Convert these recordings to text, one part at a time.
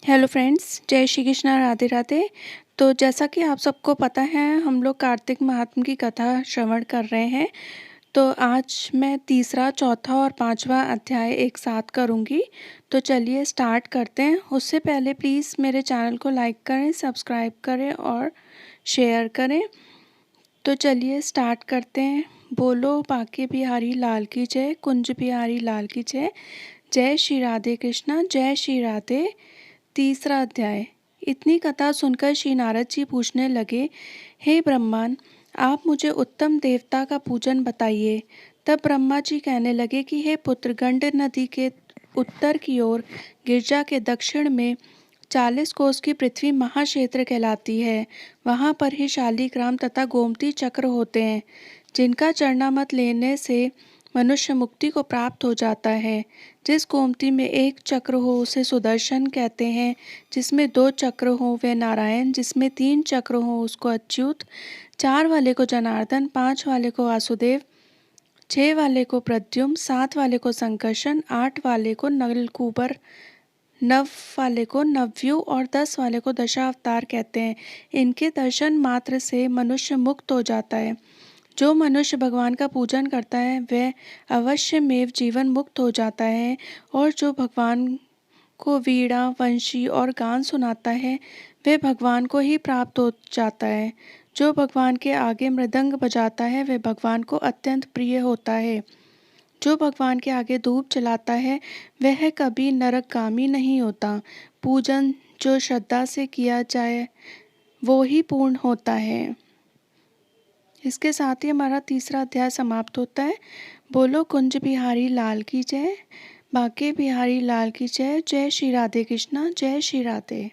Hello friends, जय श्री कृष्णा, राधे राधे। तो जैसा कि आप सबको पता है, हम लोग कार्तिक महात्म्य की कथा श्रवण कर रहे हैं। तो आज मैं तीसरा, चौथा और पांचवा अध्याय एक साथ करूंगी। तो चलिए स्टार्ट करते हैं। उससे पहले प्लीज़ मेरे चैनल को लाइक करें, सब्सक्राइब करें और शेयर करें। तो चलिए स्टार्ट करते हैं। बोलो बांके बिहारी लाल की जय, कुंज बिहारी लाल की जय। जय श्री राधे कृष्णा, जय श्री राधे। तीसरा अध्याय। इतनी कथा सुनकर श्री नारद जी पूछने लगे, हे ब्रह्मन, आप मुझे उत्तम देवता का पूजन बताइए। तब ब्रह्मा जी कहने लगे कि हे पुत्र, गंड नदी के उत्तर की ओर गिरजा के दक्षिण में 40 कोस की पृथ्वी महाक्षेत्र कहलाती है। वहाँ पर ही शालीग्राम तथा गोमती चक्र होते हैं, जिनका चरणामत लेने से मनुष्य मुक्ति को प्राप्त हो जाता है। जिस गोमती में एक चक्र हो उसे सुदर्शन कहते हैं, जिसमें 2 चक्र हो वह नारायण, जिसमें 3 चक्र हो उसको अच्युत, 4 वाले को जनार्दन, 5 वाले को वासुदेव, 6 वाले को प्रद्युम्न, 7 वाले को संकर्षण, 8 वाले को नलकूबर, 9 वाले को नवव्यू और 10 वाले को दशावतार कहते हैं। इनके दर्शन मात्र से मनुष्य मुक्त हो जाता है। जो मनुष्य भगवान का पूजन करता है वह अवश्य में जीवन मुक्त हो जाता है, और जो भगवान को वीणा, वंशी और गान सुनाता है वह भगवान को ही प्राप्त हो जाता है। जो भगवान के आगे मृदंग बजाता है वह भगवान को अत्यंत प्रिय होता है। जो भगवान के आगे धूप जलाता है वह कभी नरकगामी नहीं होता। पूजन जो श्रद्धा से किया जाए वो ही पूर्ण होता है। इसके साथ ही हमारा तीसरा अध्याय समाप्त होता है। बोलो कुंज बिहारी लाल की जय, बांके बिहारी लाल की जय। जय श्री राधे कृष्णा, जय श्री राधे।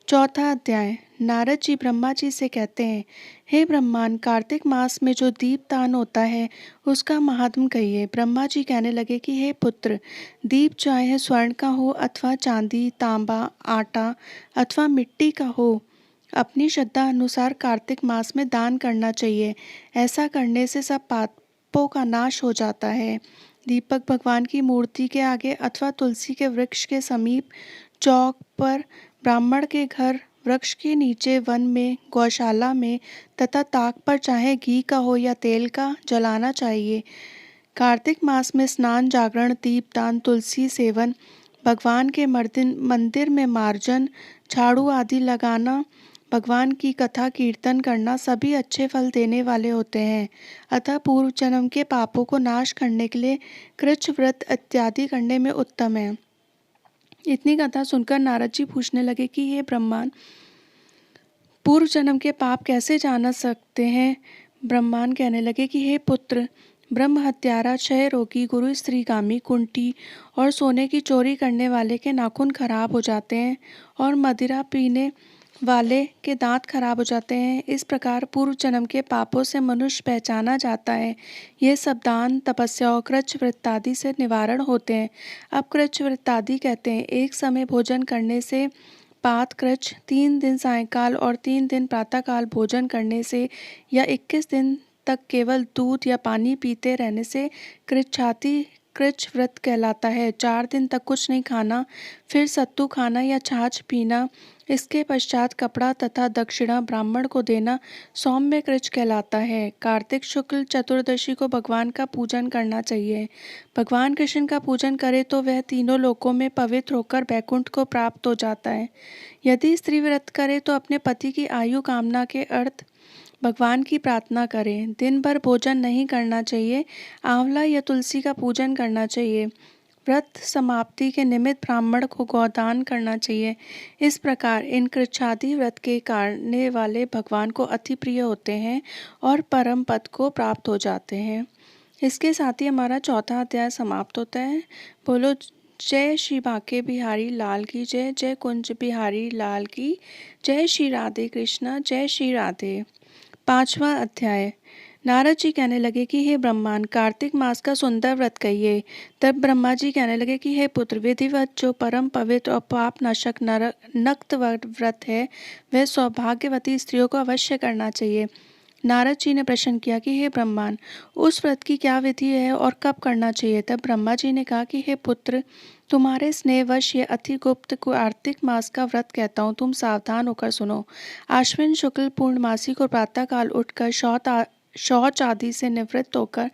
चौथा अध्याय। नारद जी ब्रह्मा जी से कहते हैं, हे ब्रह्मांड, कार्तिक मास में जो दीपदान होता है उसका महात्म कहिए। ब्रह्मा जी कहने लगे कि हे पुत्र, दीप चाहे स्वर्ण का हो अथवा चांदी, तांबा, आटा अथवा मिट्टी का हो, अपनी श्रद्धा अनुसार कार्तिक मास में दान करना चाहिए। ऐसा करने से सब पापों का नाश हो जाता है। दीपक भगवान की मूर्ति के आगे अथवा तुलसी के वृक्ष के समीप, चौक पर, ब्राह्मण के घर, वृक्ष के नीचे, वन में, गौशाला में तथा ताक पर चाहे घी का हो या तेल का जलाना चाहिए। कार्तिक मास में स्नान, जागरण, दीपदान, तुलसी सेवन, भगवान के मंदिर में मार्जन, झाड़ू आदि लगाना, भगवान की कथा कीर्तन करना सभी अच्छे फल देने वाले होते हैं। अतः पूर्व जन्म के पापों को नाश करने के लिए कृच्छ व्रत इत्यादि करने में उत्तम है। इतनी कथा सुनकर नारद जी पूछने लगे कि हे ब्रह्मांड, पूर्व जन्म के पाप कैसे जान सकते हैं। ब्रह्मांड कहने लगे कि हे पुत्र, ब्रह्म हत्यारा, क्षय रोगी, गुरु स्त्रीगामी, कुंठी और सोने की चोरी करने वाले के नाखून खराब हो जाते हैं, और मदिरा पीने वाले के दांत खराब हो जाते हैं। इस प्रकार पूर्व जन्म के पापों से मनुष्य पहचाना जाता है। ये सब दान, तपस्या और कृच्छ वृत्तादि से निवारण होते हैं। अब कृच्छ वृत्तादि कहते हैं, एक समय भोजन करने से पात कृच्छ, 3 दिन सायंकाल और 3 दिन प्रातःकाल भोजन करने से, या 21 दिन तक केवल दूध या पानी पीते रहने से कृच्छाति कृच्छ व्रत कहलाता है। 4 दिन तक कुछ नहीं खाना, फिर सत्तू खाना या छाछ पीना, इसके पश्चात कपड़ा तथा दक्षिणा ब्राह्मण को देना सौम्य कृच्छ कहलाता है। कार्तिक शुक्ल चतुर्दशी को भगवान का पूजन करना चाहिए। भगवान कृष्ण का पूजन करे तो वह तीनों लोकों में पवित्र होकर बैकुंठ को प्राप्त हो जाता है। यदि स्त्री व्रत करे तो अपने पति की आयु कामना के अर्थ भगवान की प्रार्थना करें। दिन भर भोजन नहीं करना चाहिए। आंवला या तुलसी का पूजन करना चाहिए। व्रत समाप्ति के निमित्त ब्राह्मण को गौदान करना चाहिए। इस प्रकार इन कृच्छादि व्रत के करने वाले भगवान को अति प्रिय होते हैं और परम पद को प्राप्त हो जाते हैं। इसके साथ ही हमारा चौथा अध्याय समाप्त होता है। बोलो जय श्री बांके बिहारी लाल की जय, जय कुंज बिहारी लाल की जय। श्री राधे कृष्णा, जय श्री राधे। पांचवा अध्याय। नारद जी कहने लगे कि हे ब्रह्मांड, कार्तिक मास का सुंदर व्रत कहिए। तब ब्रह्मा जी कहने लगे कि हे पुत्र, विधिवत जो परम पवित्र और पाप नाशक नक्त व्रत है वह सौभाग्यवती स्त्रियों को अवश्य करना चाहिए। नारद जी ने प्रश्न किया कि हे ब्रह्मांड, उस व्रत की क्या विधि है और कब करना चाहिए। तब ब्रह्मा जी ने कहा कि हे पुत्र, तुम्हारे स्नेहवश ये अति गुप्त कार्तिक मास का व्रत कहता हूँ, तुम सावधान होकर सुनो। आश्विन शुक्ल पूर्णमासी को प्रातःकाल उठकर शौच आदि से निवृत्त होकर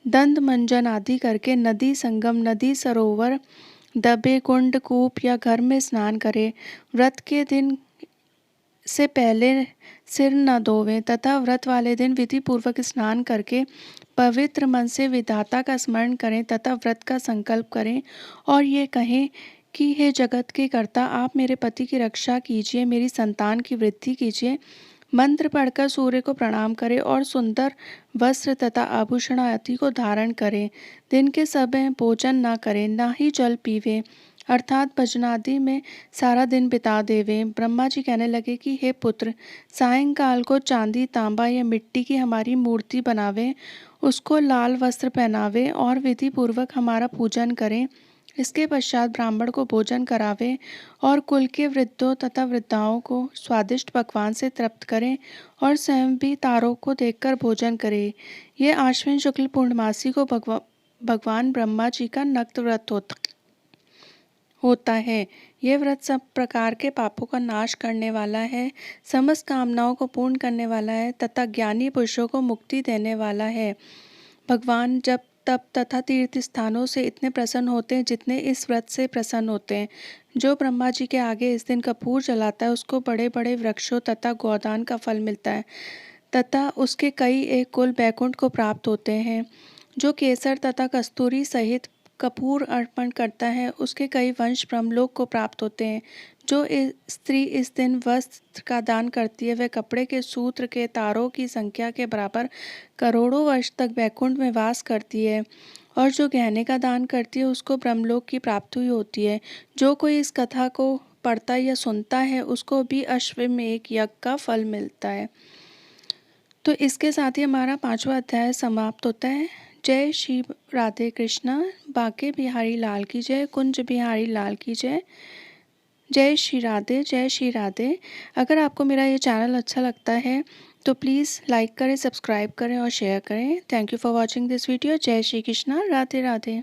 दंत मंजन आदि करके नदी संगम, नदी सरोवर, दबे, कुंड, कूप या घर में स्नान करे। व्रत के दिन से पहले सिर न धोवें तथा व्रत वाले दिन विधि पूर्वक स्नान करके पवित्र मन से विधाता का स्मरण करें तथा व्रत का संकल्प करें और ये कहें कि हे जगत के कर्ता, आप मेरे पति की रक्षा कीजिए, मेरी संतान की वृद्धि कीजिए। मंत्र पढ़कर सूर्य को प्रणाम करें और सुंदर वस्त्र तथा आभूषण आदि को धारण करें। दिन के समय भोजन न करें, ना ही जल पीवें, अर्थात भजनादि में सारा दिन बिता देवें। ब्रह्मा जी कहने लगे कि हे पुत्र, सायंकाल को चांदी, तांबा या मिट्टी की हमारी मूर्ति बनावें, उसको लाल वस्त्र पहनावें और विधि पूर्वक हमारा पूजन करें। इसके पश्चात ब्राह्मण को भोजन करावें और कुल के वृद्धों तथा वृद्धाओं को स्वादिष्ट पकवान से तृप्त करें और स्वयं भी तारों को देखकर भोजन करें। ये आश्विन शुक्ल पूर्णमासी को भगवान ब्रह्मा जी का नक्त व्रत होता है। यह व्रत सब प्रकार के पापों का नाश करने वाला है, समस्त कामनाओं को पूर्ण करने वाला है तथा ज्ञानी पुरुषों को मुक्ति देने वाला है। भगवान जब तप तथा तीर्थ स्थानों से इतने प्रसन्न होते हैं जितने इस व्रत से प्रसन्न होते हैं। जो ब्रह्मा जी के आगे इस दिन कपूर जलाता है उसको बड़े बड़े वृक्षों तथा गोदान का फल मिलता है तथा उसके कई एक कुल बैकुंठ को प्राप्त होते हैं। जो केसर तथा कस्तूरी सहित कपूर अर्पण करता है उसके कई वंश ब्रह्मलोक को प्राप्त होते हैं। जो स्त्री इस दिन वस्त्र का दान करती है वह कपड़े के सूत्र के तारों की संख्या के बराबर करोड़ों वर्ष तक बैकुंठ में वास करती है। और जो गहने का दान करती है उसको ब्रह्मलोक की प्राप्ति होती है। जो कोई इस कथा को पढ़ता या सुनता है उसको भी अश्वमेध यज्ञ का फल मिलता है। तो इसके साथ ही हमारा 5वां अध्याय समाप्त होता है। जय श्री राधे कृष्णा। बांके बिहारी लाल की जय। कुंज बिहारी लाल की जय। जय श्री राधे, जय श्री राधे। अगर आपको मेरा ये चैनल अच्छा लगता है तो प्लीज़ लाइक करें, सब्सक्राइब करें और शेयर करें। Thank you for watching this video. जय श्री कृष्णा। राधे राधे।